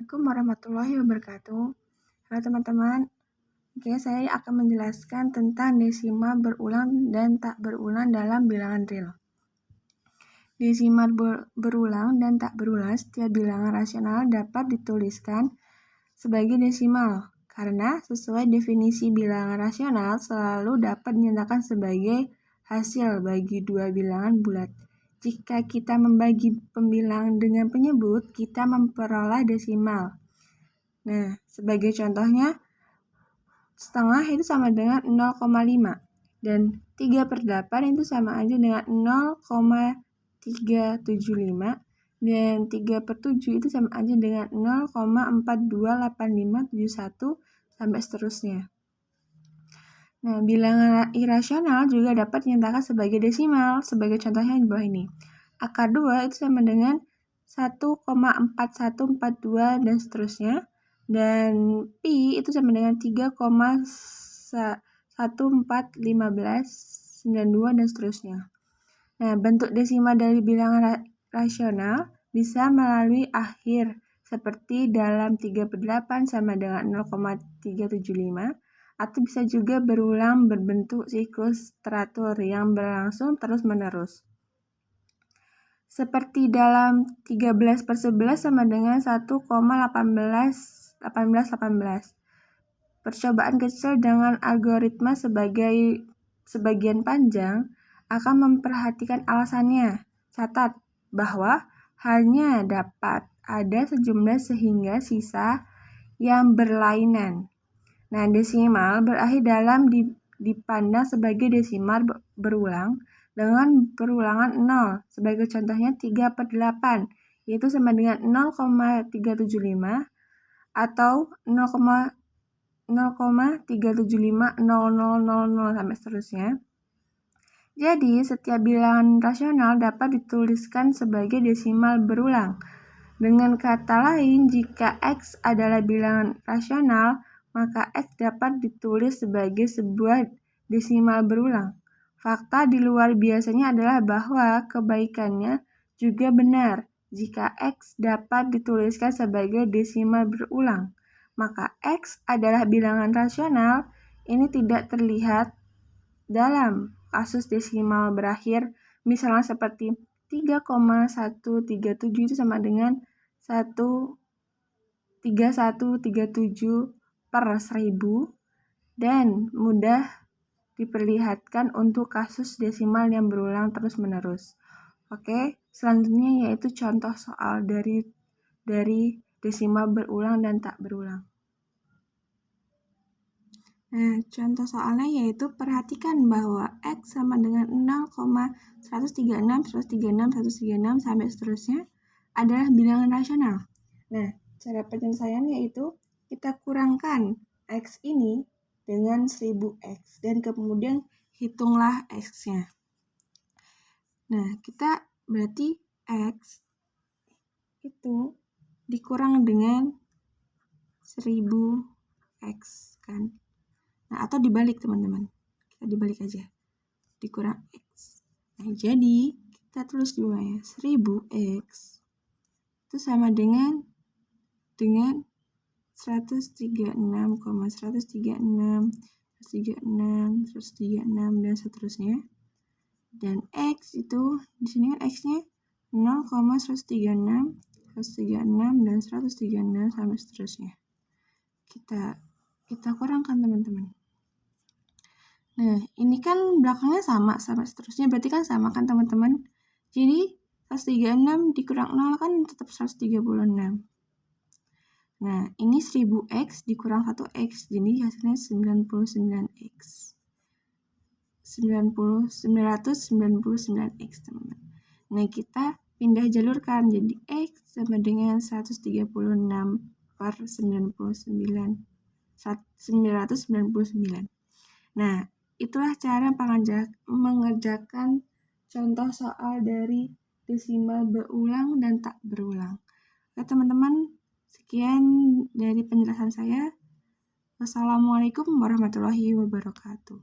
Assalamualaikum warahmatullahi wabarakatuh. Halo teman-teman. Oke, saya akan menjelaskan tentang desimal berulang dan tak berulang dalam bilangan real. Desimal berulang dan tak berulang setiap bilangan rasional dapat dituliskan sebagai desimal karena sesuai definisi bilangan rasional selalu dapat dinyatakan sebagai hasil bagi dua bilangan bulat. Jika kita membagi pembilang dengan penyebut, kita memperoleh desimal. Nah, sebagai contohnya, setengah itu sama dengan 0,5 dan 3/8 itu sama aja dengan 0,375 dan 3/7 itu sama aja dengan 0,428571 sampai seterusnya. Nah, bilangan irasional juga dapat dinyatakan sebagai desimal. Sebagai contohnya di bawah ini. Akar 2 itu sama dengan 1,4142 dan seterusnya. Dan pi itu sama dengan 3,141592 dan seterusnya. Nah, bentuk desimal dari bilangan rasional bisa melalui akhir seperti dalam 3/8 sama dengan 0,375 atau bisa juga berulang berbentuk siklus teratur yang berlangsung terus-menerus. Seperti dalam 13/11 sama dengan 1,1818. Percobaan kecil dengan algoritma sebagian panjang akan memperhatikan alasannya. Catat bahwa hanya dapat ada sejumlah sehingga sisa yang berlainan. Nah, desimal berakhir dalam dipandang sebagai desimal berulang dengan perulangan 0. Sebagai contohnya 3/8, yaitu sama dengan 0,375 atau 0,3750000 sampai seterusnya. Jadi, setiap bilangan rasional dapat dituliskan sebagai desimal berulang. Dengan kata lain, jika X adalah bilangan rasional, maka X dapat ditulis sebagai sebuah desimal berulang. Fakta di luar biasanya adalah bahwa kebalikannya juga benar. Jika X dapat dituliskan sebagai desimal berulang, maka X adalah bilangan rasional. Ini tidak terlihat dalam kasus desimal berakhir, misalnya seperti 3,137 itu sama dengan 13137/1000 dan mudah diperlihatkan untuk kasus desimal yang berulang terus-menerus. Oke, selanjutnya yaitu contoh soal dari desimal berulang dan tak berulang. Nah, contoh soalnya yaitu perhatikan bahwa X sama dengan 0,136, sampai seterusnya adalah bilangan rasional. Nah, cara penyelesaiannya yaitu kita kurangkan X ini dengan 1000X dan kemudian hitunglah X-nya. Nah, kita berarti X itu dikurang dengan 1000X kan. Nah, atau dibalik teman-teman. Kita dibalik aja. Dikurang X. Nah, jadi kita tulis di bawah ya. 1000X itu sama dengan 136,136 dan seterusnya. Dan X itu di sini kan X-nya 0,136, 136 dan 136 sampai seterusnya. Kita kurangkan teman-teman. Nah, ini kan belakangnya sama seterusnya, berarti kan sama kan teman-teman? Jadi 136 dikurang 0 kan tetap 136. Nah, ini 1000X dikurang 1X, jadi hasilnya 99X. 999X, teman-teman. Nah, kita pindah jalur kan, jadi X sama dengan 134/99. Nah, itulah cara mengerjakan contoh soal dari desimal berulang dan tak berulang. Oke teman-teman, sekian dari penjelasan saya. Wassalamualaikum warahmatullahi wabarakatuh.